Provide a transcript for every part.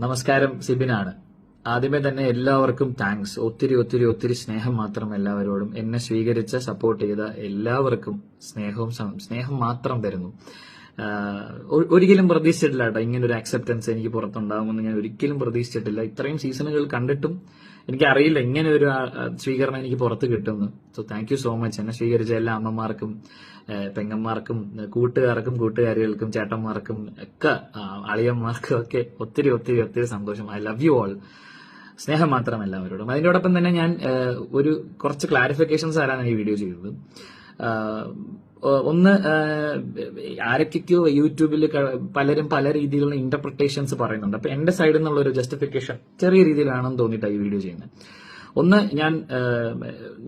നമസ്കാരം, സിബിനാണ്. ആദ്യമേ തന്നെ എല്ലാവർക്കും താങ്ക്സ്. ഒത്തിരി ഒത്തിരി ഒത്തിരി സ്നേഹം മാത്രം എല്ലാവരോടും. എന്നെ സ്വീകരിച്ച് സപ്പോർട്ട് ചെയ്ത എല്ലാവർക്കും സ്നേഹം മാത്രം തരുന്നു. ഒരിക്കലും പ്രതീക്ഷിച്ചിട്ടില്ല കേട്ടോ, ഇങ്ങനൊരു ആക്സെപ്റ്റൻസ് എനിക്ക് പുറത്തുണ്ടാകുമെന്ന് ഞാൻ ഒരിക്കലും പ്രതീക്ഷിച്ചിട്ടില്ല. ഇത്രയും സീസണുകൾ കണ്ടിട്ടും എനിക്കറിയില്ല ഇങ്ങനെ ഒരു സ്വീകരണം എനിക്ക് പുറത്ത് കിട്ടുമെന്ന്. So thank you so much. എന്നെ സ്വീകരിച്ച എല്ലാ അമ്മമാർക്കും, പെങ്ങന്മാർക്കും, കൂട്ടുകാരികൾക്കും, ചേട്ടന്മാർക്കും ഒക്കെ, അളിയന്മാർക്കും ഒക്കെ ഒത്തിരി ഒത്തിരി ഒത്തിരി സന്തോഷം. I love you all. സ്നേഹം മാത്രം എല്ലാവരോടും. അതിനോടൊപ്പം തന്നെ ഞാൻ കുറച്ച് ക്ലാരിഫിക്കേഷൻസ് തരാനാണ് ഈ വീഡിയോ ചെയ്തത്. ഒന്ന്, ആരൊക്കെയോ യൂട്യൂബിൽ പലരും പല രീതിയിലുള്ള ഇന്റർപ്രിട്ടേഷൻസ് പറയുന്നുണ്ട്. അപ്പൊ എന്റെ സൈഡിൽ നിന്നുള്ള ഒരു ജസ്റ്റിഫിക്കേഷൻ ചെറിയ രീതിയിലാണെന്ന് തോന്നിയിട്ടാണ് ഈ വീഡിയോ ചെയ്യുന്നത്. ഒന്ന്,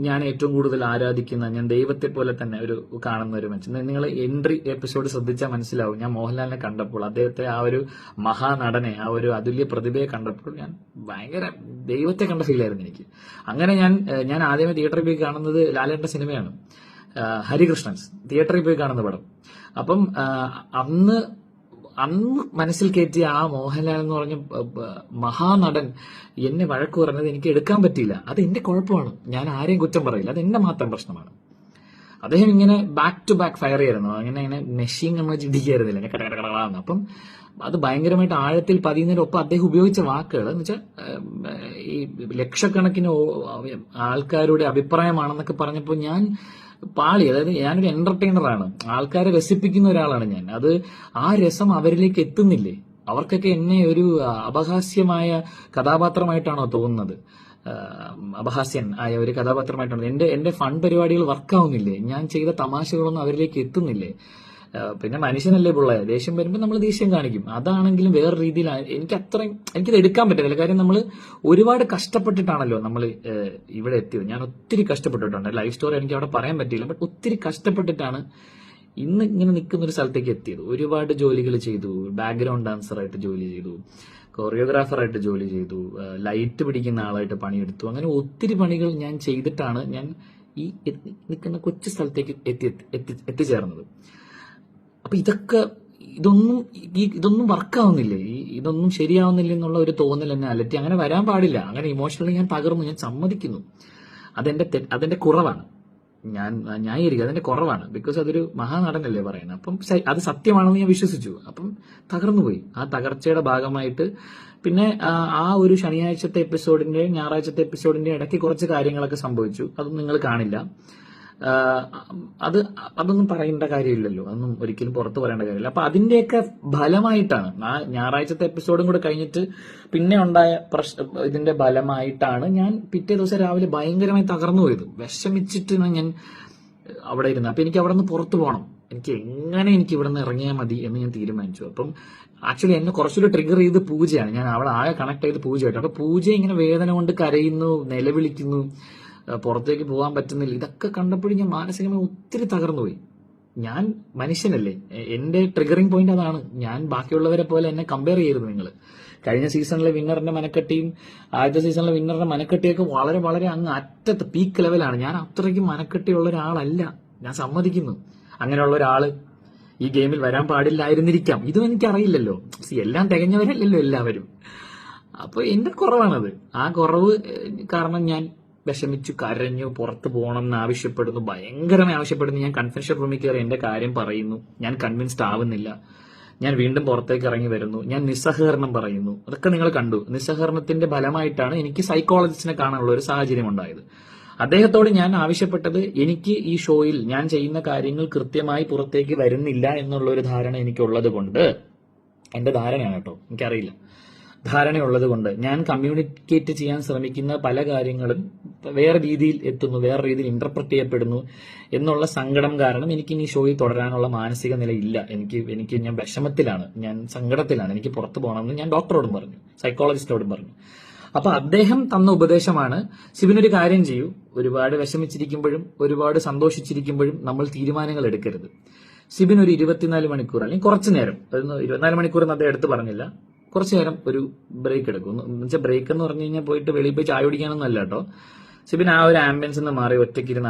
ഞാൻ ഏറ്റവും കൂടുതൽ ആരാധിക്കുന്ന, ഞാൻ ദൈവത്തെ പോലെ തന്നെ കാണുന്ന ഒരു മനുഷ്യൻ. നിങ്ങൾ എൻട്രി എപ്പിസോഡ് ശ്രദ്ധിച്ചാൽ മനസ്സിലാവും. ഞാൻ മോഹൻലാലിനെ കണ്ടപ്പോൾ, അദ്ദേഹത്തെ ആ ഒരു മഹാനടനെ, ആ ഒരു അതുല്യ പ്രതിഭയെ കണ്ടപ്പോൾ ഞാൻ ഭയങ്കര ദൈവത്തെ കണ്ട ഫീലായിരുന്നു എനിക്ക്. അങ്ങനെ ഞാൻ ആദ്യമേ തിയേറ്ററിൽ പോയി കാണുന്നത് ലാലേട്ടന്റെ സിനിമയാണ്, ഹരികൃഷ്ണൻസ്. തിയേറ്ററിൽ പോയി കാണുന്ന പടം. അപ്പം അന്ന് മനസ്സിൽ കയറ്റിയ ആ മോഹൻലാൽ എന്ന് പറഞ്ഞ മഹാനടൻ എന്നെ വഴക്ക് പറഞ്ഞത് എനിക്ക് എടുക്കാൻ പറ്റിയില്ല. അത് എന്റെ കുഴപ്പമാണ്. ഞാൻ ആരെയും കുറ്റം പറയില്ല. അത് എന്റെ മാത്രം പ്രശ്നമാണ്. അദ്ദേഹം ഇങ്ങനെ ബാക്ക് ടു ബാക്ക് ഫയർ ചെയ്യായിരുന്നു. അങ്ങനെ മെഷീൻ നമ്മൾ ചിന്തിക്കായിരുന്നില്ല, ഞാൻ കടകടകളാന്ന്. അപ്പം അത് ഭയങ്കരമായിട്ട് ആഴത്തിൽ പതിയുന്നതിനൊപ്പം അദ്ദേഹം ഉപയോഗിച്ച വാക്കുകൾ എന്ന് വെച്ചാൽ ഈ ലക്ഷക്കണക്കിന് ആൾക്കാരുടെ അഭിപ്രായമാണെന്നൊക്കെ പറഞ്ഞപ്പോൾ ഞാൻ പാളി. അതായത് ഞാനൊരു എന്റർടൈനറാണ്, ആൾക്കാരെ രസിപ്പിക്കുന്ന ഒരാളാണ് ഞാൻ. അത് ആ രസം അവരിലേക്ക് എത്തുന്നില്ലേ? അവർക്കൊക്കെ എന്നെ ഒരു അപഹാസ്യമായ കഥാപാത്രമായിട്ടാണോ തോന്നുന്നത്? അപഹാസ്യൻ ആയ ഒരു കഥാപാത്രമായിട്ടാണ്. എന്റെ ഫൺ പരിപാടികൾ വർക്കാവുന്നില്ലേ? ഞാൻ ചെയ്ത തമാശകളൊന്നും അവരിലേക്ക് എത്തുന്നില്ലേ? പിന്നെ മനുഷ്യനല്ലേ പിള്ളേ, ദേഷ്യം വരുമ്പോൾ നമ്മൾ ദേഷ്യം കാണിക്കും. അതാണെങ്കിലും വേറെ രീതിയിൽ എനിക്കത് എടുക്കാൻ പറ്റില്ല. കാര്യം നമ്മൾ ഒരുപാട് കഷ്ടപ്പെട്ടിട്ടാണല്ലോ നമ്മൾ ഇവിടെ എത്തിയത്. ഞാൻ ഒത്തിരി കഷ്ടപ്പെട്ടിട്ടുണ്ട്. ലൈഫ് സ്റ്റോറി എനിക്ക് അവിടെ പറയാൻ പറ്റിയില്ല, ബട്ട് ഒത്തിരി കഷ്ടപ്പെട്ടിട്ടാണ് ഇന്ന് ഇങ്ങനെ നിൽക്കുന്ന ഒരു സ്ഥലത്തേക്ക് എത്തിയത്. ഒരുപാട് ജോലികൾ ചെയ്തു. ബാക്ക്ഗ്രൗണ്ട് ഡാൻസറായിട്ട് ജോലി ചെയ്തു, കൊറിയോഗ്രാഫറായിട്ട് ജോലി ചെയ്തു, ലൈറ്റ് പിടിക്കുന്ന ആളായിട്ട് പണിയെടുത്തു. അങ്ങനെ ഒത്തിരി പണികൾ ഞാൻ ചെയ്തിട്ടാണ് ഞാൻ ഈ നിൽക്കുന്ന കൊച്ചു സ്ഥലത്തേക്ക് എത്തിച്ചേർന്നത്. അപ്പൊ ഇതൊന്നും വർക്കാവുന്നില്ലേ? ഇതൊന്നും ശരിയാവുന്നില്ല എന്നുള്ള ഒരു തോന്നൽ എന്നെ അലറ്റി. അങ്ങനെ വരാൻ പാടില്ല. അങ്ങനെ ഇമോഷണലി ഞാൻ തകർന്നു. ഞാൻ സമ്മതിക്കുന്നു, അതെന്റെ കുറവാണ്. ഞാൻ ന്യായീകരിക്കുക, അതെന്റെ കുറവാണ്. ബിക്കോസ് അതൊരു മഹാനടനല്ലേ പറയുന്നത്. അപ്പം അത് സത്യമാണെന്ന് ഞാൻ വിശ്വസിച്ചു. അപ്പം തകർന്നുപോയി. ആ തകർച്ചയുടെ ഭാഗമായിട്ട് പിന്നെ ആ ഒരു ശനിയാഴ്ചത്തെ എപ്പിസോഡിന്റെ, ഞായറാഴ്ചത്തെ എപ്പിസോഡിന്റെ ഇടയ്ക്ക് കുറച്ച് കാര്യങ്ങളൊക്കെ സംഭവിച്ചു. അതൊന്നും നിങ്ങൾ കാണില്ല. അതൊന്നും പറയേണ്ട കാര്യമില്ലല്ലോ, അതൊന്നും ഒരിക്കലും പുറത്ത് പറയേണ്ട കാര്യമില്ല. അപ്പൊ അതിന്റെയൊക്കെ ഫലമായിട്ടാണ് ഞായറാഴ്ചത്തെ എപ്പിസോഡും കൂടെ കഴിഞ്ഞിട്ട് പിന്നെ ഉണ്ടായ ഇതിന്റെ ഫലമായിട്ടാണ് ഞാൻ പിറ്റേ ദിവസം രാവിലെ ഭയങ്കരമായി തകർന്നു പോയത്. വിഷമിച്ചിട്ട് ഞാൻ അവിടെ ഇരുന്ന്. അപ്പൊ എനിക്ക് അവിടെ നിന്ന് പുറത്തു പോകണം. എനിക്ക് ഇവിടെ നിന്ന് ഇറങ്ങിയാൽ മതി എന്ന് ഞാൻ തീരുമാനിച്ചു. അപ്പം ആക്ച്വലി എന്നെ കുറച്ചുകൂടി ട്രിഗർ ചെയ്ത് പൂജയാണ്. ഞാൻ അവിടെ ആകെ കണക്ട് ചെയ്ത് പൂജയായിട്ട്. അപ്പൊ പൂജ ഇങ്ങനെ വേദന കൊണ്ട് കരയുന്നു, നിലവിളിക്കുന്നു, പുറത്തേക്ക് പോകാൻ പറ്റുന്നില്ല. ഇതൊക്കെ കണ്ടപ്പോഴും ഞാൻ മാനസികമായി ഒത്തിരി തകർന്നുപോയി. ഞാൻ മനുഷ്യനല്ലേ, എന്റെ ട്രിഗറിംഗ് പോയിന്റ് അതാണ്. ഞാൻ ബാക്കിയുള്ളവരെ പോലെ എന്നെ കമ്പയർ ചെയ്യരുത് നിങ്ങൾ. കഴിഞ്ഞ സീസണിലെ വിന്നറിന്റെ മനക്കെട്ടിയും ആദ്യത്തെ സീസണിലെ വിന്നറിന്റെ മനക്കെട്ടിയൊക്കെ വളരെ വളരെ അങ്ങ് അറ്റത്ത് പീക്ക് ലെവലാണ്. ഞാൻ അത്രയ്ക്ക് മനക്കെട്ടിയുള്ള ഒരാളല്ല, ഞാൻ സമ്മതിക്കുന്നു. അങ്ങനെയുള്ള ഒരാള് ഈ ഗെയിമിൽ വരാൻ പാടില്ലായിരുന്നിരിക്കാം. ഇതും എനിക്കറിയില്ലല്ലോ. എല്ലാം തികഞ്ഞവരല്ലല്ലോ എല്ലാവരും. അപ്പൊ എന്റെ കുറവാണത്. ആ കുറവ് കാരണം ഞാൻ വിഷമിച്ചു, കരഞ്ഞു, പുറത്തു പോകണം എന്ന് ആവശ്യപ്പെടുന്നു, ഭയങ്കരമായി ആവശ്യപ്പെടുന്നു. ഞാൻ കൺഫെഷൻ റൂമിൽ കയറി എന്റെ കാര്യം പറയുന്നു. ഞാൻ കൺവിൻസ്ഡ് ആവുന്നില്ല. ഞാൻ വീണ്ടും പുറത്തേക്ക് ഇറങ്ങി വരുന്നു. ഞാൻ നിസ്സഹകരണം പറയുന്നു. അതൊക്കെ നിങ്ങൾ കണ്ടു. നിസ്സഹകരണത്തിന്റെ ഫലമായിട്ടാണ് എനിക്ക് സൈക്കോളജിസ്റ്റിനെ കാണാനുള്ള ഒരു സാഹചര്യം ഉണ്ടായത്. അദ്ദേഹത്തോട് ഞാൻ ആവശ്യപ്പെട്ടത്, എനിക്ക് ഈ ഷോയിൽ ഞാൻ ചെയ്യുന്ന കാര്യങ്ങൾ കൃത്യമായി പുറത്തേക്ക് വരുന്നില്ല എന്നുള്ള ഒരു ധാരണ എനിക്കുള്ളത് കൊണ്ട്, എന്റെ ധാരണയാണ് കേട്ടോ, എനിക്കറിയില്ല, ധാരണയുള്ളത് കൊണ്ട് ഞാൻ കമ്മ്യൂണിക്കേറ്റ് ചെയ്യാൻ ശ്രമിക്കുന്ന പല കാര്യങ്ങളും വേറെ രീതിയിൽ എത്തുന്നു, വേറെ രീതിയിൽ ഇന്റർപ്രറ്റ് ചെയ്യപ്പെടുന്നു എന്നുള്ള സങ്കടം കാരണം എനിക്ക് ഇനി ഷോയിൽ തുടരാനുള്ള മാനസിക നില ഇല്ല. ഞാൻ വിഷമത്തിലാണ്, ഞാൻ സങ്കടത്തിലാണ്, എനിക്ക് പുറത്തു പോകണമെന്ന് ഞാൻ ഡോക്ടറോടും പറഞ്ഞു, സൈക്കോളജിസ്റ്റോടും പറഞ്ഞു. അപ്പൊ അദ്ദേഹം തന്ന ഉപദേശമാണ്, സിബിനൊരു കാര്യം ചെയ്യൂ, ഒരുപാട് വിഷമിച്ചിരിക്കുമ്പോഴും ഒരുപാട് സന്തോഷിച്ചിരിക്കുമ്പോഴും നമ്മൾ തീരുമാനങ്ങൾ എടുക്കരുത്. സിബിൻ ഒരു 24 മണിക്കൂർ അല്ലെങ്കിൽ കുറച്ചു നേരം, 24 മണിക്കൂർ എന്ന് അദ്ദേഹം എടുത്ത് പറഞ്ഞില്ല, കുറച്ചു നേരം ഒരു ബ്രേക്ക് എടുക്കും. എന്നുവെച്ചാൽ ബ്രേക്ക് എന്ന് പറഞ്ഞു കഴിഞ്ഞാൽ പോയിട്ട് വെളിയിൽ പോയി ചായ കുടിക്കാനൊന്നും അല്ല കേട്ടോ. സിബിൻ ആ ഒരു ആംബിയൻസ് നിന്ന് മാറി ഒറ്റയ്ക്കിരുന്ന്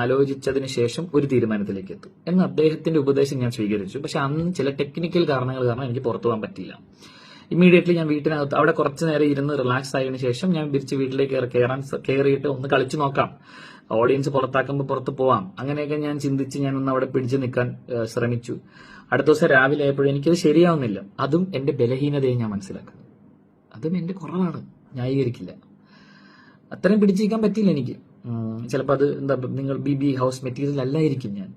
ആലോചിച്ചതിന് ശേഷം ഒരു തീരുമാനത്തിലേക്ക് എത്തും എന്ന് അദ്ദേഹത്തിന്റെ ഉപദേശം ഞാൻ സ്വീകരിച്ചു. പക്ഷെ അന്ന് ചില ടെക്നിക്കൽ കാരണങ്ങൾ കാരണം എനിക്ക് പുറത്തു പോകാൻ പറ്റിയില്ല. ഇമ്മീഡിയറ്റ്ലി ഞാൻ വീട്ടിനകത്ത് അവിടെ കുറച്ച് നേരം ഇരുന്ന് റിലാക്സ് ആയതിനു ശേഷം ഞാൻ തിരിച്ച് വീട്ടിലേക്ക് കയറിയിട്ട് ഒന്ന് കളിച്ചു നോക്കാം, ഓഡിയൻസ് പുറത്താക്കുമ്പോൾ പുറത്ത് പോവാം, അങ്ങനെയൊക്കെ ഞാൻ ചിന്തിച്ച് ഞാൻ ഒന്ന് അവിടെ പിടിച്ചു നിൽക്കാൻ ശ്രമിച്ചു. അടുത്ത ദിവസം രാവിലെ ആയപ്പോഴും എനിക്കത് ശരിയാവുന്നില്ല. അതും എന്റെ ബലഹീനതയെ ഞാൻ മനസ്സിലാക്കുന്നു, അതും എന്റെ കുറവാണ്, ന്യായീകരിക്കില്ല. അത്രയും പിടിച്ചു നിൽക്കാൻ പറ്റിയില്ല എനിക്ക്. ചിലപ്പോൾ അത് എന്താ, നിങ്ങൾ ബി ഹൗസ് മെറ്റീരിയൽ അല്ലായിരിക്കും, ഞാൻ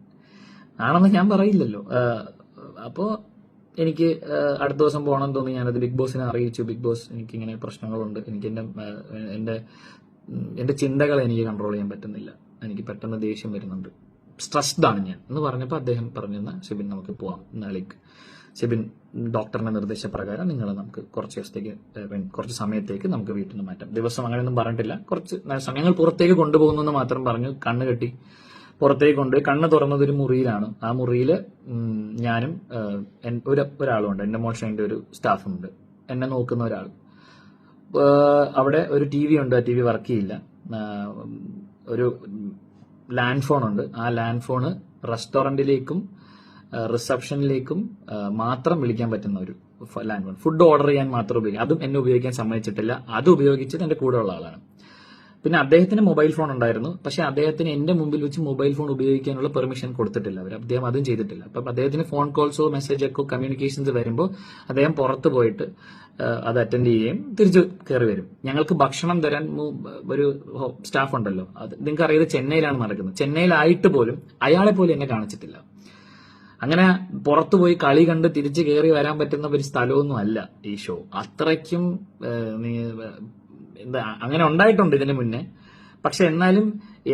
ആണെന്ന് ഞാൻ പറയില്ലല്ലോ. അപ്പോൾ എനിക്ക് അടുത്ത ദിവസം പോകണം തോന്നി. ഞാനത് ബിഗ് ബോസിനെ അറിയിച്ചു. ബിഗ് ബോസ്, എനിക്കിങ്ങനെ പ്രശ്നങ്ങളുണ്ട്, എനിക്ക് എന്റെ ചിന്തകളെ എനിക്ക് കൺട്രോൾ ചെയ്യാൻ പറ്റുന്നില്ല, എനിക്ക് പെട്ടെന്ന് ദേഷ്യം വരുന്നുണ്ട്, സ്ട്രെസ്ഡ് ആണ് ഞാൻ എന്ന് പറഞ്ഞപ്പോൾ അദ്ദേഹം പറഞ്ഞു, ഷിബിൻ നമുക്ക് പോവാം, നാളേക്ക് ഷിബിൻ ഡോക്ടറിന്റെ നിർദ്ദേശപ്രകാരം നമുക്ക് കുറച്ച് സമയത്തേക്ക് നമുക്ക് വീട്ടിൽ നിന്ന് മാറ്റാം. ദിവസം അങ്ങനെയൊന്നും പറഞ്ഞിട്ടില്ല, കുറച്ച് സമയങ്ങൾ പുറത്തേക്ക് കൊണ്ടുപോകുന്നു എന്ന് മാത്രം പറഞ്ഞു. കണ്ണ് കെട്ടി പുറത്തേക്ക് കൊണ്ടുപോയി. കണ്ണ് തുറന്നത് ഒരു മുറിയിലാണ്. ആ മുറിയിൽ ഞാനും ഒരാളുണ്ട്, എന്റെ മോശന്റെ ഒരു സ്റ്റാഫുണ്ട്, എന്നെ നോക്കുന്ന ഒരാൾ. അവിടെ ഒരു ടി വി ഉണ്ട്, ആ ടി വി വർക്ക് ചെയ്യില്ല. ഒരു ലാൻഡ് ഫോൺ ഉണ്ട്, ആ ലാൻഡ് ഫോണ് റെസ്റ്റോറന്റിലേക്കും റിസപ്ഷനിലേക്കും മാത്രം വിളിക്കാൻ പറ്റുന്ന ഒരു ലാൻഡ് ഫോൺ. ഫുഡ് ഓർഡർ ചെയ്യാൻ മാത്രം ഉപയോഗിക്കും, അതും എന്നെ ഉപയോഗിക്കാൻ സമ്മതിച്ചിട്ടില്ല. അത് ഉപയോഗിച്ചത് എന്റെ കൂടെ ഉള്ള ആളാണ്. പിന്നെ അദ്ദേഹത്തിന് മൊബൈൽ ഫോൺ ഉണ്ടായിരുന്നു, പക്ഷെ അദ്ദേഹത്തിന് എന്റെ മുമ്പിൽ വെച്ച് മൊബൈൽ ഫോൺ ഉപയോഗിക്കാനുള്ള പെർമിഷൻ കൊടുത്തിട്ടില്ല അദ്ദേഹം അതും ചെയ്തിട്ടില്ല. അപ്പം അദ്ദേഹത്തിന് ഫോൺ കോൾസോ മെസ്സേജൊക്കെ കമ്മ്യൂണിക്കേഷൻസ് വരുമ്പോൾ അദ്ദേഹം പുറത്ത് പോയിട്ട് അത് അറ്റൻഡ് ചെയ്യുകയും തിരിച്ചു കയറി വരും. ഞങ്ങൾക്ക് ഭക്ഷണം തരാൻ ഒരു സ്റ്റാഫ് ഉണ്ടല്ലോ, അത് നിങ്ങൾക്ക് അറിയാതെ ചെന്നൈയിലാണ് നടക്കുന്നത്. ചെന്നൈയിലായിട്ട് പോലും അയാളെ പോലും എന്നെ കാണിച്ചിട്ടില്ല. അങ്ങനെ പുറത്തുപോയി കളി കണ്ട് തിരിച്ചു കയറി വരാൻ പറ്റുന്ന ഒരു സ്ഥലമൊന്നും അല്ല ഈ ഷോ. അത്രയ്ക്കും എന്താ അങ്ങനെ ഉണ്ടായിട്ടുണ്ട് ഇതിന് മുന്നേ. പക്ഷെ എന്നാലും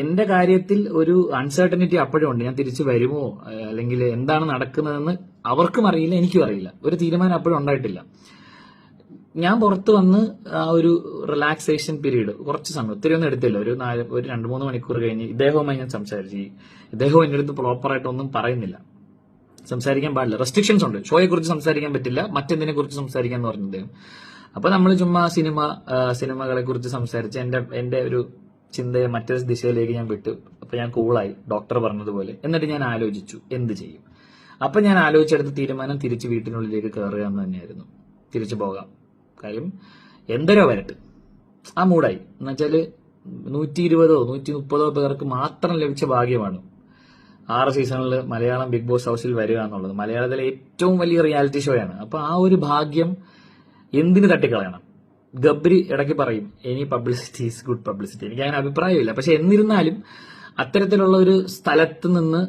എന്റെ കാര്യത്തിൽ ഒരു അൺസർട്ടനിറ്റി അപ്പോഴും ഉണ്ട്. ഞാൻ തിരിച്ചു വരുമോ, അല്ലെങ്കിൽ എന്താണ് നടക്കുന്നതെന്ന് അവർക്കും അറിയില്ല, എനിക്കും അറിയില്ല. ഒരു തീരുമാനം അപ്പോഴും ഉണ്ടായിട്ടില്ല. ഞാൻ പുറത്ത് വന്ന് ആ ഒരു റിലാക്സേഷൻ പീരീഡ് കുറച്ച് സമയം, ഒത്തിരി ഒന്നും എടുത്തില്ല, ഒരു 2-3 മണിക്കൂർ കഴിഞ്ഞ് ഇദ്ദേഹവുമായി ഞാൻ സംസാരിച്ചു. ഇദ്ദേഹവും എന്റെ അടുത്ത് പ്രോപ്പറായിട്ടൊന്നും പറയുന്നില്ല, സംസാരിക്കാൻ പാടില്ല, റെസ്ട്രിക്ഷൻസ് ഉണ്ട്, ഷോയെ കുറിച്ച് സംസാരിക്കാൻ പറ്റില്ല, മറ്റെന്തിനെ കുറിച്ച് സംസാരിക്കാന്ന് പറഞ്ഞു അദ്ദേഹം. അപ്പൊ നമ്മൾ ചുമ്മാ സിനിമകളെ കുറിച്ച് സംസാരിച്ച് എന്റെ ഒരു ചിന്തയെ മറ്റൊരു ദിശയിലേക്ക് ഞാൻ വിട്ടു. അപ്പൊ ഞാൻ കൂളായി, ഡോക്ടർ പറഞ്ഞതുപോലെ. എന്നിട്ട് ഞാൻ ആലോചിച്ചു എന്ത് ചെയ്യും. അപ്പൊ ഞാൻ ആലോചിച്ചെടുത്ത തീരുമാനം തിരിച്ച് വീട്ടിനുള്ളിലേക്ക് കയറുക എന്ന് തന്നെയായിരുന്നു. തിരിച്ചു പോകാം, കാര്യം എന്തരോ വരട്ടെ, ആ മൂടായി. എന്നുവെച്ചാല് 120-130 പേർക്ക് മാത്രം ലഭിച്ച ഭാഗ്യമാണ് 6 സീസണിൽ മലയാളം ബിഗ് ബോസ് ഹൗസിൽ വരിക എന്നുള്ളത്. മലയാളത്തിലെ ഏറ്റവും വലിയ റിയാലിറ്റി ഷോയാണ്. അപ്പൊ ആ ഒരു ഭാഗ്യം എന്തിനു തട്ടിക്കളയണം? ഗബ്രി ഇടയ്ക്ക് പറയും any publicity is good publicity. എനിക്ക് അങ്ങനെ അഭിപ്രായമില്ല. പക്ഷെ എന്നിരുന്നാലും അത്തരത്തിലുള്ള ഒരു സ്ഥലത്ത് നിന്ന്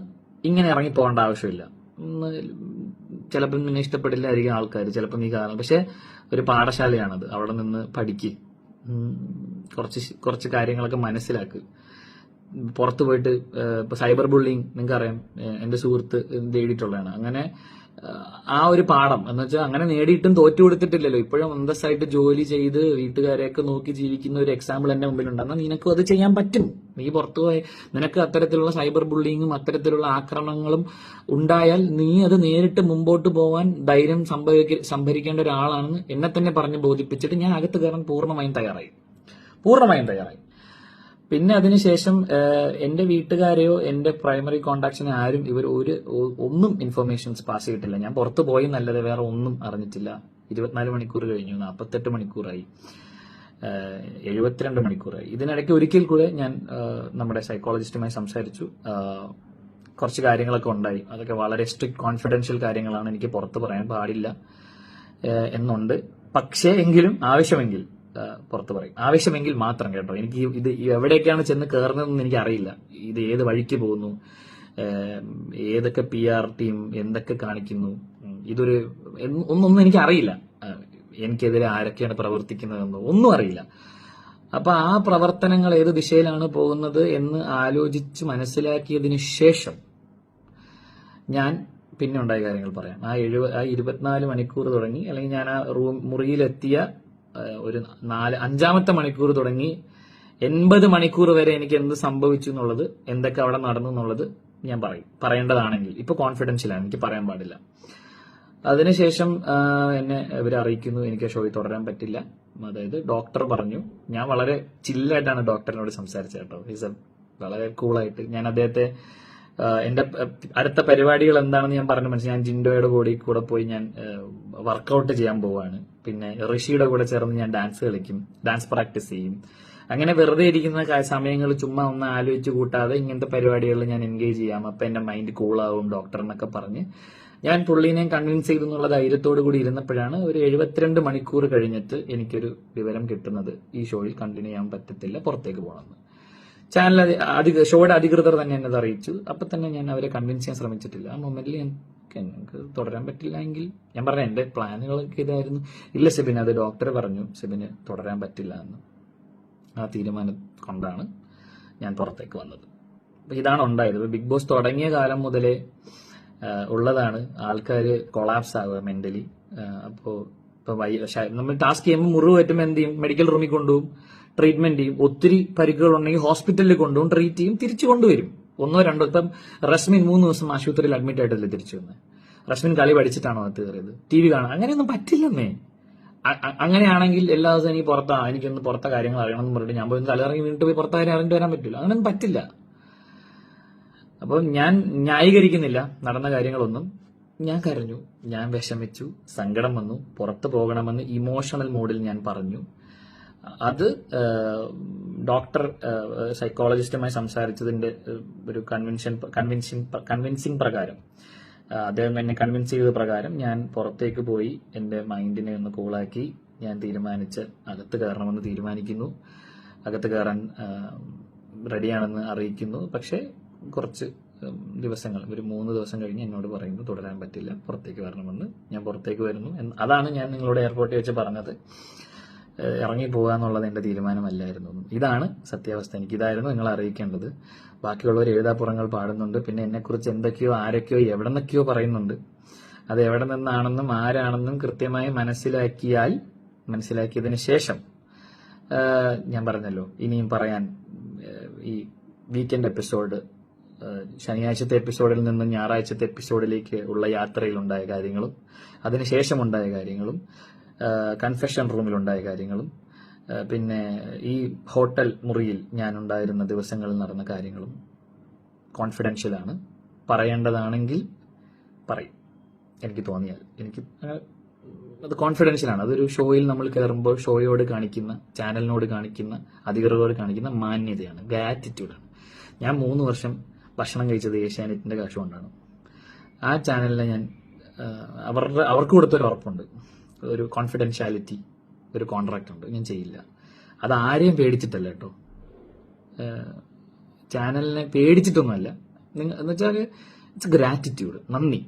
ഇങ്ങനെ ഇറങ്ങി പോകേണ്ട ആവശ്യമില്ല. ചിലപ്പോൾ നിന്നെ ഇഷ്ടപ്പെടില്ലായിരിക്കും ആൾക്കാർ, ചിലപ്പോൾ നീ കാണും. പക്ഷെ ഒരു പാഠശാലയാണത്, അവിടെ നിന്ന് പഠിക്ക്, കുറച്ച് കാര്യങ്ങളൊക്കെ മനസ്സിലാക്കുക. പുറത്തു പോയിട്ട് ഇപ്പൊ സൈബർ ബുള്ളിങ് നിങ്ങൾക്കറിയാം, എന്റെ സുഹൃത്ത് നേടിയിട്ടുള്ളതാണ്. അങ്ങനെ ആ ഒരു പാഠം എന്ന് വെച്ചാൽ അങ്ങനെ നേടിയിട്ടും തോറ്റു കൊടുത്തിട്ടില്ലല്ലോ. ഇപ്പോഴും അന്തസ്സായിട്ട് ജോലി ചെയ്ത് വീട്ടുകാരെയൊക്കെ നോക്കി ജീവിക്കുന്ന ഒരു എക്സാമ്പിൾ എന്റെ മുമ്പിലുണ്ട്. എന്നാൽ നിനക്കും അത് ചെയ്യാൻ പറ്റും. നീ പുറത്തുപോയി നിനക്ക് അത്തരത്തിലുള്ള സൈബർ ബുള്ളിങ്ങും അത്തരത്തിലുള്ള ആക്രമണങ്ങളും ഉണ്ടായാൽ നീ അത് നേരിട്ട് മുമ്പോട്ട് പോകാൻ ധൈര്യം സംഭരിക്കേണ്ട ഒരാളാണെന്ന് എന്നെ തന്നെ പറഞ്ഞ് ബോധിപ്പിച്ചിട്ട് ഞാൻ അകത്ത് കയറാൻ പൂർണ്ണമായും തയ്യാറായി. പിന്നെ അതിനുശേഷം എന്റെ വീട്ടുകാരെയോ എന്റെ പ്രൈമറി കോണ്ടാക്ട്സിനെ ആരും ഒന്നും ഇൻഫർമേഷൻസ് പാസ് ചെയ്തിട്ടില്ല. ഞാൻ പുറത്തു പോയി നല്ലത് വേറെ ഒന്നും അറിഞ്ഞിട്ടില്ല. 24 മണിക്കൂർ കഴിഞ്ഞു, 48 മണിക്കൂറായി, 72 മണിക്കൂറായി. ഇതിനിടയ്ക്ക് ഒരിക്കൽ കൂടെ ഞാൻ നമ്മുടെ സൈക്കോളജിസ്റ്റുമായി സംസാരിച്ചു. കുറച്ച് കാര്യങ്ങളൊക്കെ ഉണ്ടായി, അതൊക്കെ വളരെ സ്ട്രിക്ട് കോൺഫിഡൻഷ്യൽ കാര്യങ്ങളാണ്, എനിക്ക് പുറത്ത് പറയാൻ പാടില്ല എന്നുണ്ട്. പക്ഷേ എങ്കിലും ആവശ്യമെങ്കിൽ പുറത്ത് പറയും, ആവശ്യമെങ്കിൽ മാത്രം കേട്ടോ. എനിക്ക് ഇത് എവിടേക്കാണ് ചെന്ന് കയറുന്നതെന്ന് എനിക്ക് അറിയില്ല. ഇത് ഏത് വഴിക്ക് പോകുന്നു, ഏതൊക്കെ PR ടീം എന്തൊക്കെ കാണിക്കുന്നു, ഒന്നും എനിക്ക് അറിയില്ല. എനിക്കെതിരെ ആരൊക്കെയാണ് പ്രവർത്തിക്കുന്നതെന്നോ ഒന്നും അറിയില്ല. അപ്പൊ ആ പ്രവർത്തനങ്ങൾ ഏത് ദിശയിലാണ് പോകുന്നത് എന്ന് ആലോചിച്ച് മനസ്സിലാക്കിയതിനു ശേഷം ഞാൻ പിന്നെ ഉണ്ടായ കാര്യങ്ങൾ പറയാം. ആ 24 മണിക്കൂർ തുടങ്ങി, അല്ലെങ്കിൽ ഞാൻ ആ മുറിയിലെത്തിയ ഒരു 5-ാമത്തെ മണിക്കൂർ തുടങ്ങി 80 മണിക്കൂർ വരെ എനിക്ക് എന്ത് സംഭവിച്ചു എന്നുള്ളത്, എന്തൊക്കെ അവിടെ നടന്നു എന്നുള്ളത് ഞാൻ പറയേണ്ടതാണെങ്കിൽ. ഇപ്പൊ കോൺഫിഡൻഷ്യലാണ്, എനിക്ക് പറയാൻ പാടില്ല. അതിനുശേഷം എന്നെ ഇവരെ അറിയിക്കുന്നു എനിക്ക് ഷോയിൽ തുടരാൻ പറ്റില്ല. അതായത് ഡോക്ടർ പറഞ്ഞു. ഞാൻ വളരെ ചില്ലായിട്ടാണ് ഡോക്ടറിനോട് സംസാരിച്ചത് കേട്ടോ. വളരെ കൂളായിട്ട് ഞാൻ അദ്ദേഹത്തെ എന്റെ അടുത്ത പരിപാടികൾ എന്താണെന്ന് ഞാൻ പറഞ്ഞു മനസ്സിലായി. ഞാൻ ജിൻഡോയുടെ കൂടെ പോയി ഞാൻ വർക്കൗട്ട് ചെയ്യാൻ പോവാണ്. പിന്നെ ഋഷിയുടെ കൂടെ ചേർന്ന് ഞാൻ ഡാൻസ് കളിക്കും, ഡാൻസ് പ്രാക്ടീസ് ചെയ്യും. അങ്ങനെ വെറുതെ ഇരിക്കുന്ന സമയങ്ങൾ ചുമ്മാ ഒന്ന് ആലോചിച്ച് കൂട്ടാതെ ഇങ്ങനത്തെ പരിപാടികളിൽ ഞാൻ എൻഗേജ് ചെയ്യാം. അപ്പൊ എന്റെ മൈൻഡ് കൂളാവും ഡോക്ടർ എന്നൊക്കെ പറഞ്ഞ് ഞാൻ പുള്ളീനെ കൺവിൻസ് ചെയ്തു എന്നുള്ള ധൈര്യത്തോടു കൂടി ഇരുന്നപ്പോഴാണ് ഒരു 72 മണിക്കൂർ കഴിഞ്ഞിട്ട് എനിക്കൊരു വിവരം കിട്ടുന്നത്, ഈ ഷോയിൽ കണ്ടിന്യൂ ചെയ്യാൻ പറ്റത്തില്ല, പുറത്തേക്ക് പോകണമെന്ന്. ചാനൽ ഷോയുടെ അധികൃതർ തന്നെ എന്നത് അറിയിച്ചു. അപ്പൊ തന്നെ ഞാൻ അവരെ കൺവിൻസ് ചെയ്യാൻ ശ്രമിച്ചിട്ടില്ല. ആ മൊമെന്റിൽ എനിക്ക് തുടരാൻ പറ്റില്ല എങ്കിൽ ഞാൻ പറഞ്ഞ എന്റെ പ്ലാനുകളൊക്കെ ഇതായിരുന്നു. ഇല്ല സെബിൻ, അത് ഡോക്ടർ പറഞ്ഞു സെബിന് തുടരാൻ പറ്റില്ല എന്ന്. ആ തീരുമാനം കൊണ്ടാണ് ഞാൻ പുറത്തേക്ക് വന്നത്. അപ്പൊ ഇതാണ് ഉണ്ടായത്. ബിഗ് ബോസ് തുടങ്ങിയ കാലം മുതലേ ഉള്ളതാണ് ആൾക്കാർ കൊളാപ്സ് ആവുക മെന്റലി. അപ്പോ നമ്മൾ ടാസ്ക് ചെയ്യുമ്പോൾ മുറിവ് പറ്റുമ്പോൾ എന്ത് ചെയ്യും? മെഡിക്കൽ റൂമിൽ കൊണ്ടുപോകും, ട്രീറ്റ്മെന്റ് ചെയ്യും. ഒത്തിരി പരിക്കുകൾ ഉണ്ടെങ്കിൽ ഹോസ്പിറ്റലിൽ കൊണ്ടുപോകും, ട്രീറ്റ് ചെയ്യും, തിരിച്ചു കൊണ്ടുവരും. 1 2 ഇപ്പം റസ്മിൻ 3 ദിവസം ആശുപത്രിയിൽ അഡ്മിറ്റ് ആയിട്ടല്ലേ തിരിച്ചു വന്നത്. റസ്മിൻ കളി പഠിച്ചിട്ടാണോ അത് കയറിയത്? TV കാണാൻ അങ്ങനെയൊന്നും പറ്റില്ലെന്നേ. അങ്ങനെയാണെങ്കിൽ എല്ലാ ദിവസവും എനിക്ക് എനിക്കൊന്ന് പുറത്തെ കാര്യങ്ങൾ അറിയണം എന്ന് പറഞ്ഞിട്ട് ഞാൻ പോയി തലയിറങ്ങി വീണ്ടും പോയി പുറത്തെ കാര്യം അറിഞ്ഞിട്ട് വരാൻ പറ്റില്ല. അങ്ങനെയൊന്നും പറ്റില്ല. അപ്പം ഞാൻ ന്യായീകരിക്കുന്നില്ല നടന്ന കാര്യങ്ങളൊന്നും. ഞാൻ കരഞ്ഞു, ഞാൻ വിഷമിച്ചു, സങ്കടം വന്നു, പുറത്തു പോകണമെന്ന് ഇമോഷണൽ മോഡിൽ ഞാൻ പറഞ്ഞു. അത് ഡോക്ടർ സൈക്കോളജിസ്റ്റുമായി സംസാരിച്ചതിന്റെ ഒരു കൺവിൻസിങ് പ്രകാരം, അദ്ദേഹം എന്നെ കൺവിൻസ് ചെയ്ത പ്രകാരം ഞാൻ പുറത്തേക്ക് പോയി എന്റെ മൈൻഡിനെ ഒന്ന് കൂളാക്കി ഞാൻ തീരുമാനിച്ച് അകത്ത് കയറണമെന്ന് തീരുമാനിക്കുന്നു. അകത്ത് കയറാൻ റെഡിയാണെന്ന് അറിയിക്കുന്നു. പക്ഷേ കുറച്ച് ദിവസങ്ങൾ, ഒരു 3 ദിവസം കഴിഞ്ഞ് എന്നോട് പറയുന്നു തുടരാൻ പറ്റില്ല, പുറത്തേക്ക് വരണമെന്ന്. ഞാൻ പുറത്തേക്ക് വരുന്നു. അതാണ് ഞാൻ നിങ്ങളോട് എയർപോർട്ടിൽ വെച്ച് പറഞ്ഞത്. ഇറങ്ങി പോകാന്നുള്ളത് എന്റെ തീരുമാനമല്ലായിരുന്നു. ഇതാണ് സത്യാവസ്ഥ. എനിക്കിതായിരുന്നു നിങ്ങളെ അറിയിക്കേണ്ടത്. ബാക്കിയുള്ളവർ എഴുതാപ്പുറങ്ങൾ പാടുന്നുണ്ട്. പിന്നെ എന്നെക്കുറിച്ച് എന്തൊക്കെയോ ആരൊക്കെയോ എവിടെ നിന്നൊക്കെയോ പറയുന്നുണ്ട്. അത് എവിടെ നിന്നാണെന്നും ആരാണെന്നും കൃത്യമായി മനസ്സിലാക്കിയതിന് ശേഷം ഞാൻ പറഞ്ഞല്ലോ, ഇനിയും പറയാൻ ഈ വീക്കെൻഡ് എപ്പിസോഡ്, ശനിയാഴ്ചത്തെ എപ്പിസോഡിൽ നിന്നും ഞായറാഴ്ചത്തെ എപ്പിസോഡിലേക്ക് ഉള്ള യാത്രയിലുണ്ടായ കാര്യങ്ങളും അതിനുശേഷമുണ്ടായ കാര്യങ്ങളും കൺഫെഷൻ റൂമിലുണ്ടായ കാര്യങ്ങളും പിന്നെ ഈ ഹോട്ടൽ മുറിയിൽ ഞാനുണ്ടായിരുന്ന ദിവസങ്ങളിൽ നടന്ന കാര്യങ്ങളും കോൺഫിഡൻഷ്യലാണ്. പറയേണ്ടതാണെങ്കിൽ പറയും, എനിക്ക് തോന്നിയാൽ. എനിക്ക് അത് കോൺഫിഡൻഷ്യലാണ്. അതൊരു ഷോയിൽ നമ്മൾ കയറുമ്പോൾ ഷോയോട് കാണിക്കുന്ന, ചാനലിനോട് കാണിക്കുന്ന, അധികൃതരോട് കാണിക്കുന്ന മാന്യതയാണ്, ഗ്രാറ്റിറ്റ്യൂഡാണ്. ഞാൻ 3 വർഷം ഭക്ഷണം കഴിച്ചത് ഏഷ്യാനെറ്റിന്റെ കാശ് കൊണ്ടാണ്. ആ ചാനലിനെ ഞാൻ അവർക്ക് കൊടുത്തൊരു ഉറപ്പുണ്ട്, ഒരു കോൺഫിഡൻഷ്യാലിറ്റി, ഒരു കോൺട്രാക്ട് ഉണ്ട്, ഞാൻ ചെയ്യില്ല. അത് ആരെയും പേടിച്ചിട്ടല്ല കേട്ടോ, ചാനലിനെ പേടിച്ചിട്ടൊന്നുമല്ല. എന്ന് വെച്ചാൽ ഇറ്റ്സ് ഗ്രാറ്റിറ്റ്യൂഡ്, നന്ദി.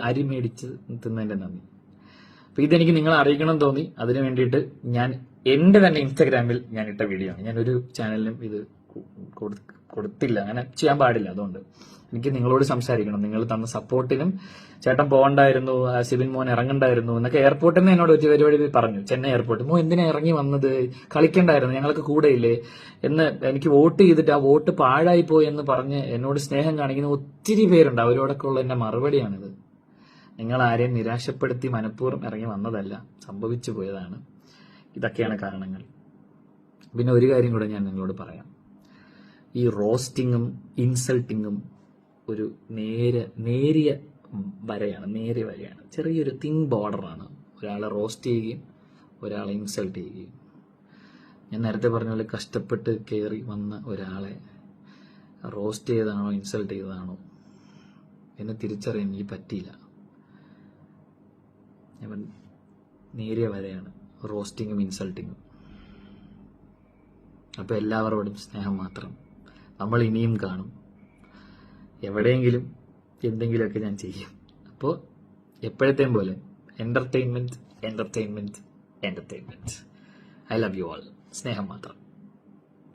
അരി മേടിച്ച് തിന്നതിന്റെ നന്ദി. അപ്പൊ ഇതെനിക്ക് നിങ്ങളെ അറിയിക്കണം തോന്നി. അതിനു വേണ്ടിയിട്ട് ഞാൻ എന്റെ തന്നെ ഇൻസ്റ്റാഗ്രാമിൽ ഞാൻ ഇട്ട വീഡിയോ ആണ്. ഞാനൊരു ചാനലിനും ഇത് കൊടുത്തില്ല, അങ്ങനെ ചെയ്യാൻ പാടില്ല. അതുകൊണ്ട് എനിക്ക് നിങ്ങളോട് സംസാരിക്കണം. നിങ്ങൾ തന്ന സപ്പോർട്ടിനും, ചേട്ടൻ പോകണ്ടായിരുന്നു, സിബിൻ മോൻ ഇറങ്ങണ്ടായിരുന്നു എന്നൊക്കെ എയർപോർട്ടിൽ നിന്ന് എന്നോട് ഒരു പരിപാടി പറഞ്ഞു. ചെന്നൈ എയർപോർട്ട്, എന്തിനാ ഇറങ്ങി വന്നത്, കളിക്കണ്ടായിരുന്നു, ഞങ്ങൾക്ക് കൂടെയില്ലേ എന്ന്. എനിക്ക് വോട്ട് ചെയ്തിട്ട് ആ വോട്ട് പാഴായി പോയി എന്ന് പറഞ്ഞ് എന്നോട് സ്നേഹം കാണിക്കുന്ന ഒത്തിരി പേരുണ്ട്. അവരോടൊക്കെ ഉള്ള എന്റെ മറുപടിയാണിത്. നിങ്ങൾ ആരെയും നിരാശപ്പെടുത്തി മനഃപൂർവ്വം ഇറങ്ങി വന്നതല്ല, സംഭവിച്ചു പോയതാണ്. ഇതൊക്കെയാണ് കാരണങ്ങൾ. പിന്നെ ഒരു കാര്യം കൂടെ ഞാൻ നിങ്ങളോട് പറയാം. ഈ റോസ്റ്റിങ്ങും ഇൻസൾട്ടിങ്ങും ഒരു നേരിയ വരയാണ്, ചെറിയൊരു തിൻ ബോർഡറാണ്. ഒരാളെ റോസ്റ്റ് ചെയ്യുകയും ഒരാളെ ഇൻസൾട്ട് ചെയ്യുകയും. ഞാൻ നേരത്തെ പറഞ്ഞ പോലെ കഷ്ടപ്പെട്ട് കയറി വന്ന ഒരാളെ റോസ്റ്റ് ചെയ്തതാണോ ഇൻസൾട്ട് ചെയ്തതാണോ എന്ന് തിരിച്ചറിയാൻ എനിക്ക് പറ്റിയില്ല. ഞാൻ നേരിയ വരയാണ് റോസ്റ്റിങ്ങും ഇൻസൾട്ടിങ്ങും. അപ്പോൾ എല്ലാവരോടും സ്നേഹം മാത്രം. നമ്മൾ ഇനിയും കാണും, എവിടെയെങ്കിലും എന്തെങ്കിലുമൊക്കെ ഞാൻ ചെയ്യും. അപ്പോൾ എപ്പോഴത്തെയും പോലെ entertainment. I love you all. സ്നേഹം മാത്രം.